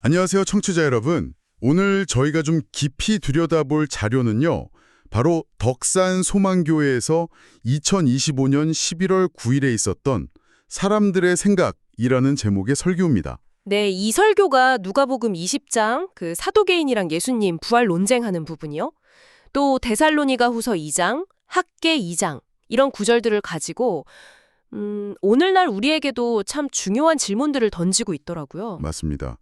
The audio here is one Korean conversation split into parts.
안녕하세요, 청취자 여러분. 오늘 저희가 좀 깊이 들여다볼 자료는요. 바로 덕산 소망교회에서 2025년 11월 9일에 있었던 사람들의 생각이라는 제목의 설교입니다. 네, 이 설교가 누가복음 20장 그 사도개인이랑 예수님 부활 논쟁하는 부분이요. 또 데살로니가 후서 2장, 학계 2장 이런 구절들을 가지고 오늘날 우리에게도 참 중요한 질문들을 던지고 있더라고요. 맞습니다.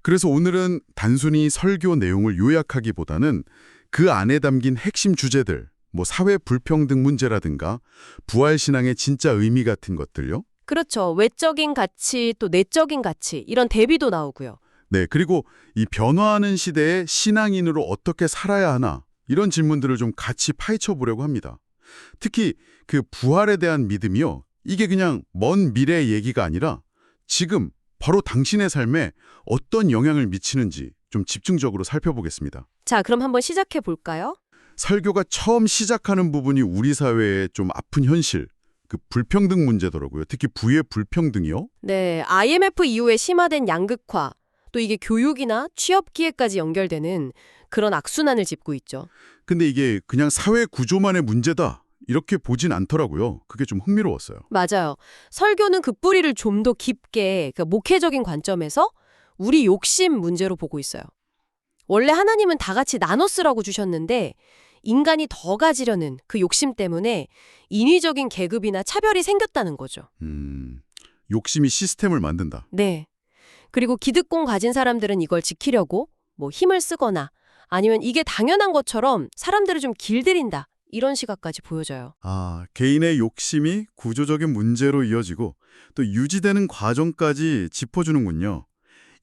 그래서 오늘은 단순히 설교 내용을 요약하기보다는 그 안에 담긴 핵심 주제들, 사회 불평등 문제라든가 부활신앙의 진짜 의미 같은 것들요. 그렇죠. 외적인 가치 또 내적인 가치 이런 대비도 나오고요. 네, 그리고 이 변화하는 시대에 신앙인으로 어떻게 살아야 하나 이런 질문들을 좀 같이 파헤쳐 보려고 합니다. 특히 그 부활에 대한 믿음이요. 이게 그냥 먼 미래의 얘기가 아니라 지금 바로 당신의 삶에 어떤 영향을 미치는지 좀 집중적으로 살펴보겠습니다. 자, 그럼 한번 시작해 볼까요? 설교가 처음 시작하는 부분이 우리 사회의 좀 아픈 현실, 그 불평등 문제더라고요. 특히 부의 불평등이요. 네, IMF 이후에 심화된 양극화, 또 이게 교육이나 취업 기회까지 연결되는 그런 악순환을 짚고 있죠. 근데 이게 그냥 사회 구조만의 문제다. 이렇게 보진 않더라고요. 그게 좀 흥미로웠어요. 맞아요. 설교는 그 뿌리를 좀 더 깊게 목회적인 관점에서 우리 욕심 문제로 보고 있어요. 원래 하나님은 다 같이 나눠 쓰라고 주셨는데 인간이 더 가지려는 그 욕심 때문에 인위적인 계급이나 차별이 생겼다는 거죠. 욕심이 시스템을 만든다. 네. 그리고 기득권 가진 사람들은 이걸 지키려고 힘을 쓰거나 아니면 이게 당연한 것처럼 사람들을 좀 길들인다. 이런 시각까지 보여져요. 개인의 욕심이 구조적인 문제로 이어지고 또 유지되는 과정까지 짚어주는군요.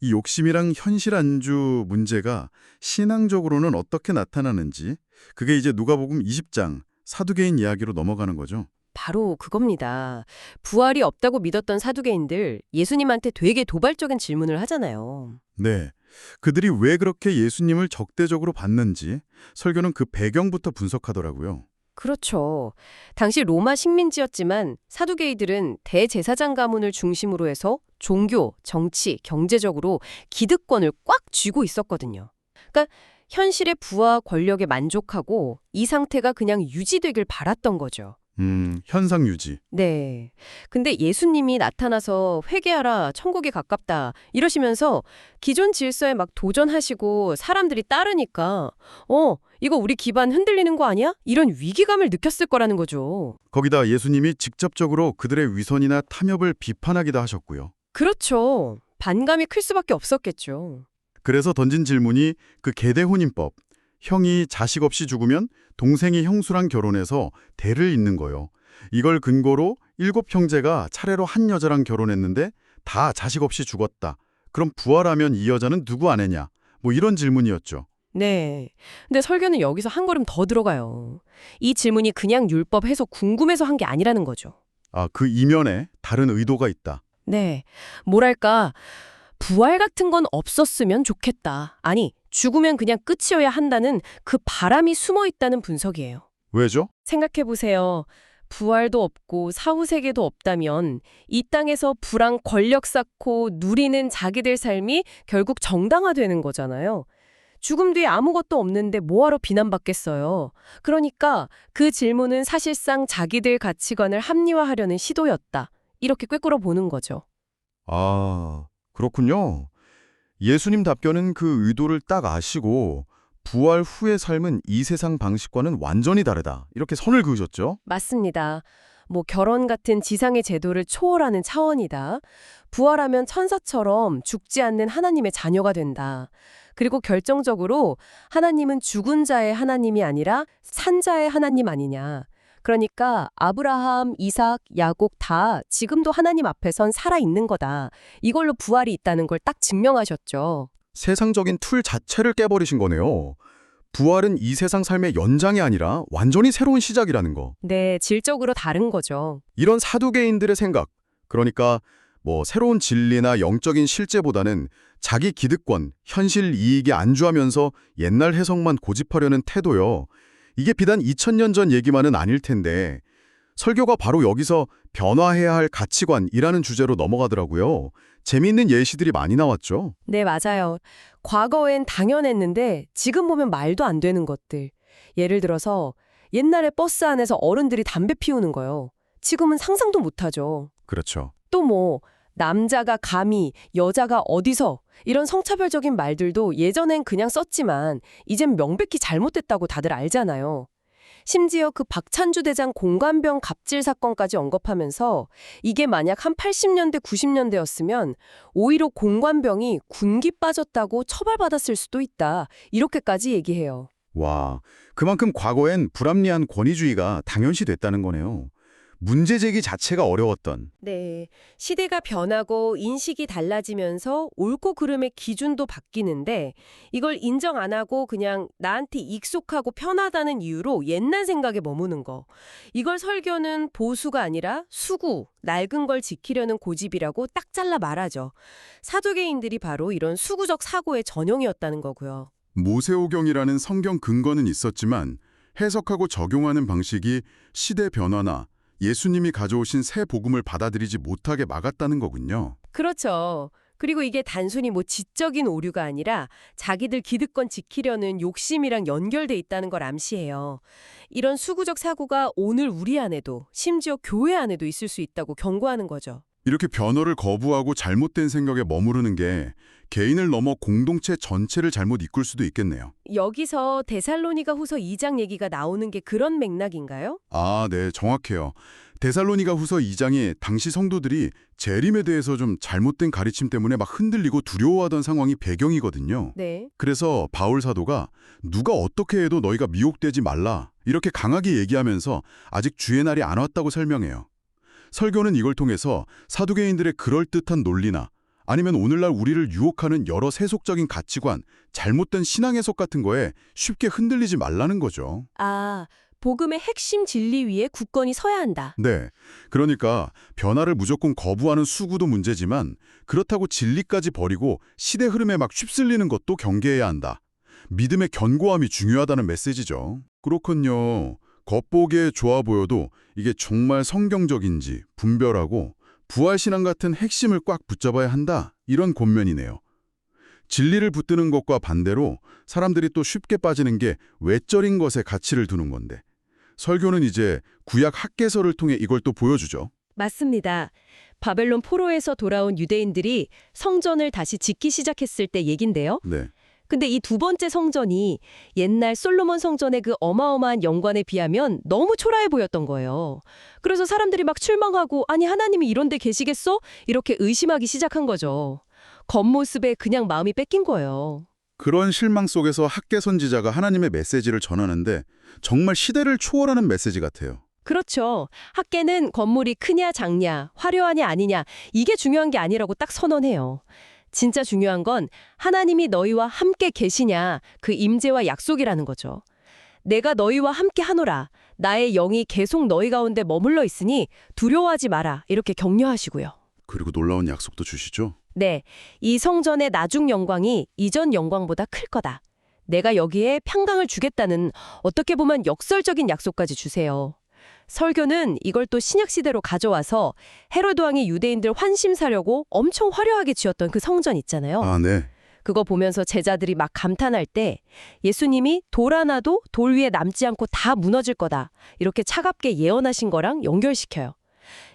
이 욕심이랑 현실 안주 문제가 신앙적으로는 어떻게 나타나는지 그게 이제 누가복음 20장 사두개인 이야기로 넘어가는 거죠. 바로 그겁니다. 부활이 없다고 믿었던 사두개인들 예수님한테 되게 도발적인 질문을 하잖아요. 네, 그들이 왜 그렇게 예수님을 적대적으로 봤는지 설교는 그 배경부터 분석하더라고요. 그렇죠. 당시 로마 식민지였지만 사두개이들은 대제사장 가문을 중심으로 해서 종교, 정치, 경제적으로 기득권을 꽉 쥐고 있었거든요. 그러니까 현실의 부와 권력에 만족하고 이 상태가 그냥 유지되길 바랐던 거죠. 현상 유지. 네. 근데 예수님이 나타나서 회개하라, 천국이 가깝다 이러시면서 기존 질서에 막 도전하시고 사람들이 따르니까 이거 우리 기반 흔들리는 거 아니야? 이런 위기감을 느꼈을 거라는 거죠. 거기다 예수님이 직접적으로 그들의 위선이나 탐욕을 비판하기도 하셨고요. 그렇죠. 반감이 클 수밖에 없었겠죠. 그래서 던진 질문이 그 계대혼인법, 형이 자식 없이 죽으면 동생이 형수랑 결혼해서 대를 잇는 거요. 이걸 근거로 7 형제가 차례로 한 여자랑 결혼했는데 다 자식 없이 죽었다. 그럼 부활하면 이 여자는 누구 아내냐? 이런 질문이었죠. 네. 근데 설교는 여기서 한 걸음 더 들어가요. 이 질문이 그냥 율법 해석 궁금해서 한 게 아니라는 거죠. 그 이면에 다른 의도가 있다. 네. 뭐랄까, 부활 같은 건 없었으면 좋겠다. 아니, 죽으면 그냥 끝이어야 한다는 그 바람이 숨어 있다는 분석이에요. 왜죠? 생각해보세요. 부활도 없고 사후세계도 없다면 이 땅에서 부랑 권력 쌓고 누리는 자기들 삶이 결국 정당화되는 거잖아요. 죽음 뒤에 아무것도 없는데 뭐하러 비난받겠어요. 그러니까 그 질문은 사실상 자기들 가치관을 합리화하려는 시도였다. 이렇게 꿰뚫어 보는 거죠. 그렇군요. 예수님 답변은 그 의도를 딱 아시고 부활 후의 삶은 이 세상 방식과는 완전히 다르다. 이렇게 선을 그으셨죠? 맞습니다. 결혼 같은 지상의 제도를 초월하는 차원이다. 부활하면 천사처럼 죽지 않는 하나님의 자녀가 된다. 그리고 결정적으로 하나님은 죽은 자의 하나님이 아니라 산 자의 하나님 아니냐. 그러니까 아브라함, 이삭, 야곱 다 지금도 하나님 앞에선 살아있는 거다. 이걸로 부활이 있다는 걸 딱 증명하셨죠. 세상적인 틀 자체를 깨버리신 거네요. 부활은 이 세상 삶의 연장이 아니라 완전히 새로운 시작이라는 거. 네, 질적으로 다른 거죠. 이런 사두개인들의 생각, 그러니까 새로운 진리나 영적인 실제보다는 자기 기득권, 현실 이익에 안주하면서 옛날 해석만 고집하려는 태도요. 이게 비단 2000년 전 얘기만은 아닐 텐데 설교가 바로 여기서 변화해야 할 가치관이라는 주제로 넘어가더라고요. 재미있는 예시들이 많이 나왔죠. 네, 맞아요. 과거엔 당연했는데 지금 보면 말도 안 되는 것들. 예를 들어서 옛날에 버스 안에서 어른들이 담배 피우는 거요. 지금은 상상도 못하죠. 그렇죠. 또 뭐 남자가 감히, 여자가 어디서 이런 성차별적인 말들도 예전엔 그냥 썼지만 이젠 명백히 잘못됐다고 다들 알잖아요. 심지어 그 박찬주 대장 공관병 갑질 사건까지 언급하면서 이게 만약 한 80년대, 90년대였으면 오히려 공관병이 군기 빠졌다고 처벌받았을 수도 있다. 이렇게까지 얘기해요. 와, 그만큼 과거엔 불합리한 권위주의가 당연시됐다는 거네요. 문제 제기 자체가 어려웠던. 네. 시대가 변하고 인식이 달라지면서 옳고 그름의 기준도 바뀌는데 이걸 인정 안 하고 그냥 나한테 익숙하고 편하다는 이유로 옛날 생각에 머무는 거. 이걸 설교는 보수가 아니라 수구, 낡은 걸 지키려는 고집이라고 딱 잘라 말하죠. 사두개인들이 바로 이런 수구적 사고의 전형이었다는 거고요. 모세오경이라는 성경 근거는 있었지만 해석하고 적용하는 방식이 시대 변화나 예수님이 가져오신 새 복음을 받아들이지 못하게 막았다는 거군요. 그렇죠. 그리고 이게 단순히 뭐 지적인 오류가 아니라 자기들 기득권 지키려는 욕심이랑 연결돼 있다는 걸 암시해요. 이런 수구적 사고가 오늘 우리 안에도 심지어 교회 안에도 있을 수 있다고 경고하는 거죠. 이렇게 변화를 거부하고 잘못된 생각에 머무르는 게 개인을 넘어 공동체 전체를 잘못 이끌 수도 있겠네요. 여기서 데살로니가 후서 2장 얘기가 나오는 게 그런 맥락인가요? 아, 네, 정확해요. 데살로니가 후서 2장이 당시 성도들이 재림에 대해서 좀 잘못된 가르침 때문에 막 흔들리고 두려워하던 상황이 배경이거든요. 네. 그래서 바울 사도가 누가 어떻게 해도 너희가 미혹되지 말라 이렇게 강하게 얘기하면서 아직 주의 날이 안 왔다고 설명해요. 설교는 이걸 통해서 사두개인들의 그럴듯한 논리나 아니면 오늘날 우리를 유혹하는 여러 세속적인 가치관, 잘못된 신앙 해석 같은 거에 쉽게 흔들리지 말라는 거죠. 아, 복음의 핵심 진리 위에 굳건히 서야 한다. 네, 그러니까 변화를 무조건 거부하는 수구도 문제지만 그렇다고 진리까지 버리고 시대 흐름에 막 휩쓸리는 것도 경계해야 한다. 믿음의 견고함이 중요하다는 메시지죠. 그렇군요. 겉보기에 좋아 보여도 이게 정말 성경적인지 분별하고 부활신앙 같은 핵심을 꽉 붙잡아야 한다. 이런 권면이네요. 진리를 붙드는 것과 반대로 사람들이 또 쉽게 빠지는 게 외적인 것에 가치를 두는 건데 설교는 이제 구약 학개서를 통해 이걸 또 보여주죠. 맞습니다. 바벨론 포로에서 돌아온 유대인들이 성전을 다시 짓기 시작했을 때 얘긴데요. 네. 근데 이 두 번째 성전이 옛날 솔로몬 성전의 그 어마어마한 영광에 비하면 너무 초라해 보였던 거예요. 그래서 사람들이 막 출망하고 아니 하나님이 이런 데 계시겠어? 이렇게 의심하기 시작한 거죠. 겉모습에 그냥 마음이 뺏긴 거예요. 그런 실망 속에서 학개 선지자가 하나님의 메시지를 전하는데 정말 시대를 초월하는 메시지 같아요. 그렇죠. 학계는 건물이 크냐 작냐, 화려하냐 아니냐 이게 중요한 게 아니라고 딱 선언해요. 진짜 중요한 건 하나님이 너희와 함께 계시냐 그 임재와 약속이라는 거죠. 내가 너희와 함께 하노라. 나의 영이 계속 너희 가운데 머물러 있으니 두려워하지 마라. 이렇게 격려하시고요. 그리고 놀라운 약속도 주시죠. 네, 이 성전의 나중 영광이 이전 영광보다 클 거다. 내가 여기에 평강을 주겠다는 어떻게 보면 역설적인 약속까지 주세요. 설교는 이걸 또 신약시대로 가져와서 헤로드 왕이 유대인들 환심 사려고 엄청 화려하게 지었던 그 성전 있잖아요. 아, 네. 그거 보면서 제자들이 막 감탄할 때 예수님이 돌 하나도 돌 위에 남지 않고 다 무너질 거다. 이렇게 차갑게 예언하신 거랑 연결시켜요.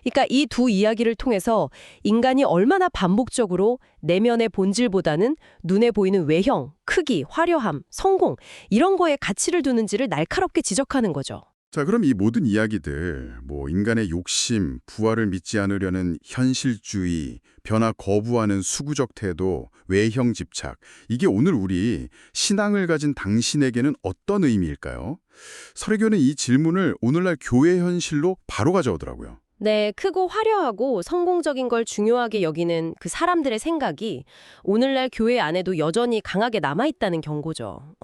그러니까 이 두 이야기를 통해서 인간이 얼마나 반복적으로 내면의 본질보다는 눈에 보이는 외형, 크기, 화려함, 성공 이런 거에 가치를 두는지를 날카롭게 지적하는 거죠. 자, 그럼 이 모든 이야기들, 인간의 욕심, 부활을 믿지 않으려는 현실주의, 변화 거부하는 수구적 태도, 외형 집착, 이게 오늘 우리 신앙을 가진 당신에게는 어떤 의미일까요? 설교는 이 질문을 오늘날 교회 현실로 바로 가져오더라고요. 네, 크고 화려하고 성공적인 걸 중요하게 여기는 그 사람들의 생각이 오늘날 교회 안에도 여전히 강하게 남아있다는 경고죠.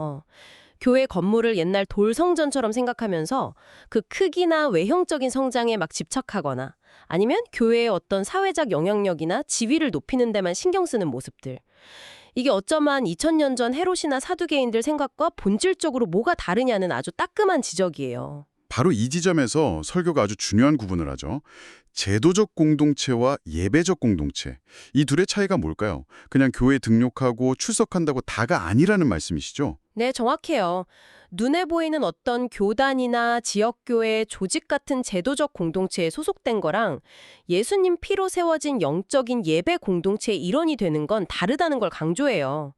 교회 건물을 옛날 돌 성전처럼 생각하면서 그 크기나 외형적인 성장에 막 집착하거나 아니면 교회의 어떤 사회적 영향력이나 지위를 높이는 데만 신경 쓰는 모습들. 이게 어쩌면 2000년 전 헤롯이나 사두개인들 생각과 본질적으로 뭐가 다르냐는 아주 따끔한 지적이에요. 바로 이 지점에서 설교가 아주 중요한 구분을 하죠. 제도적 공동체와 예배적 공동체, 이 둘의 차이가 뭘까요? 그냥 교회 등록하고 출석한다고 다가 아니라는 말씀이시죠? 네, 정확해요. 눈에 보이는 어떤 교단이나 지역교회, 조직 같은 제도적 공동체에 소속된 거랑 예수님 피로 세워진 영적인 예배 공동체의 일원이 되는 건 다르다는 걸 강조해요.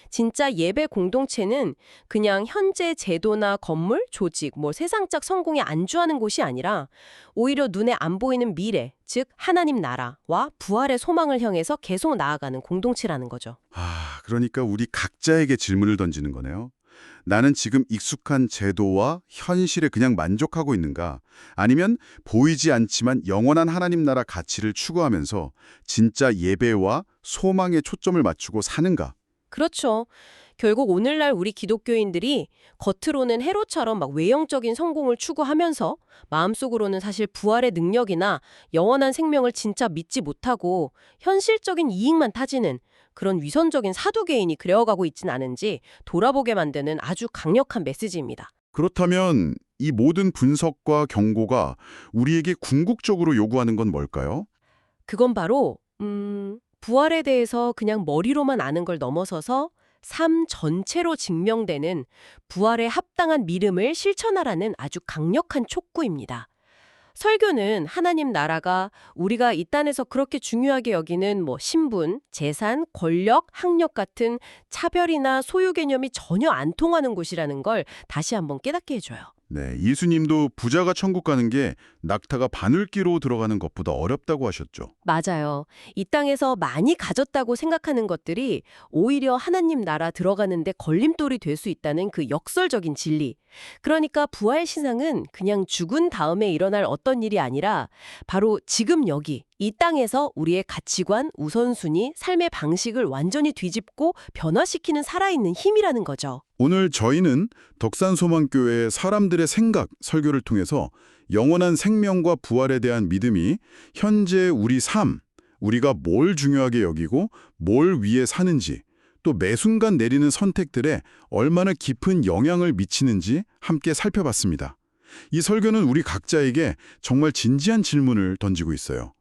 진짜 예배 공동체는 그냥 현재 제도나 건물, 조직, 세상적 성공에 안주하는 곳이 아니라 오히려 눈에 안 보이는 미래, 즉 하나님 나라와 부활의 소망을 향해서 계속 나아가는 공동체라는 거죠. 그러니까 우리 각자에게 질문을 던지는 거네요. 나는 지금 익숙한 제도와 현실에 그냥 만족하고 있는가? 아니면 보이지 않지만 영원한 하나님 나라 가치를 추구하면서 진짜 예배와 소망에 초점을 맞추고 사는가? 그렇죠. 결국 오늘날 우리 기독교인들이 겉으로는 헤롯처럼 외형적인 성공을 추구하면서 마음속으로는 사실 부활의 능력이나 영원한 생명을 진짜 믿지 못하고 현실적인 이익만 타지는 그런 위선적인 사두개인이 되어가고 있진 않은지 돌아보게 만드는 아주 강력한 메시지입니다. 그렇다면 이 모든 분석과 경고가 우리에게 궁극적으로 요구하는 건 뭘까요? 그건 바로 부활에 대해서 그냥 머리로만 아는 걸 넘어서서 삶 전체로 증명되는 부활에 합당한 믿음을 실천하라는 아주 강력한 촉구입니다. 설교는 하나님 나라가 우리가 이 땅에서 그렇게 중요하게 여기는 신분, 재산, 권력, 학력 같은 차별이나 소유 개념이 전혀 안 통하는 곳이라는 걸 다시 한번 깨닫게 해줘요. 네, 예수님도 부자가 천국 가는 게 낙타가 바늘기로 들어가는 것보다 어렵다고 하셨죠. 맞아요. 이 땅에서 많이 가졌다고 생각하는 것들이 오히려 하나님 나라 들어가는데 걸림돌이 될 수 있다는 그 역설적인 진리. 그러니까 부활 신앙은 그냥 죽은 다음에 일어날 어떤 일이 아니라 바로 지금 여기 이 땅에서 우리의 가치관, 우선순위, 삶의 방식을 완전히 뒤집고 변화시키는 살아있는 힘이라는 거죠. 오늘 저희는 덕산소망교회의 사람들의 생각 설교를 통해서 영원한 생명과 부활에 대한 믿음이 현재 우리 삶, 우리가 뭘 중요하게 여기고 뭘 위해 사는지, 또 매 순간 내리는 선택들에 얼마나 깊은 영향을 미치는지 함께 살펴봤습니다. 이 설교는 우리 각자에게 정말 진지한 질문을 던지고 있어요.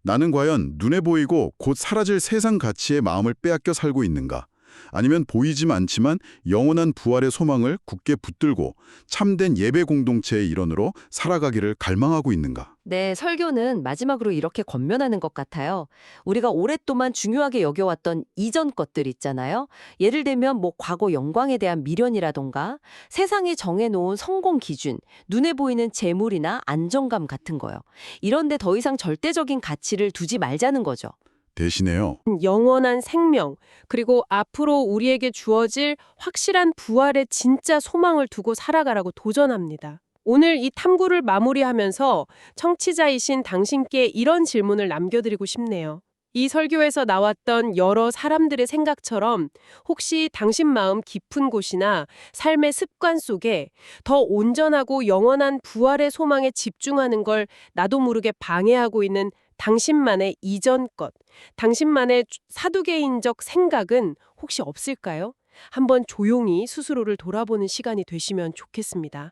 나는 과연 눈에 보이고 곧 사라질 세상 가치에 마음을 빼앗겨 살고 있는가? 아니면 보이지 않지만 영원한 부활의 소망을 굳게 붙들고 참된 예배 공동체의 일원으로 살아가기를 갈망하고 있는가? 네, 설교는 마지막으로 이렇게 권면하는 것 같아요. 우리가 오랫동안 중요하게 여겨왔던 이전 것들 있잖아요. 예를 들면 과거 영광에 대한 미련이라던가 세상이 정해놓은 성공 기준, 눈에 보이는 재물이나 안정감 같은 거요. 이런데 더 이상 절대적인 가치를 두지 말자는 거죠. 대신에요. 영원한 생명, 그리고 앞으로 우리에게 주어질 확실한 부활의 진짜 소망을 두고 살아가라고 도전합니다. 오늘 이 탐구를 마무리하면서 청취자이신 당신께 이런 질문을 남겨드리고 싶네요. 이 설교에서 나왔던 여러 사람들의 생각처럼 혹시 당신 마음 깊은 곳이나 삶의 습관 속에 더 온전하고 영원한 부활의 소망에 집중하는 걸 나도 모르게 방해하고 있는 당신만의 이전 것, 당신만의 사두개인적 생각은 혹시 없을까요? 한번 조용히 스스로를 돌아보는 시간이 되시면 좋겠습니다.